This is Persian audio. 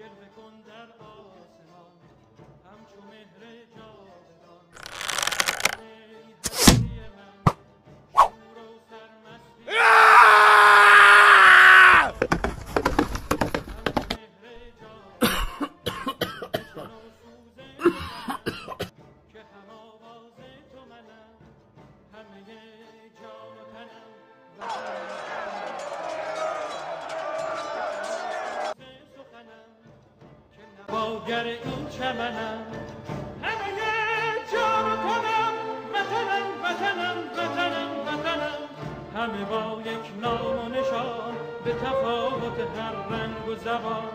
جلوه کن در آسمان همچو مهر جاودان ای هستی من شور و سرمستی همچو مهر جاودان نشان و سوز که هم آواز تو منم همه جان و تنم نواگر این چمنم همه جان و تنم وطنم همه با یک نام و نشان به تفاوت هر رنگ و زبان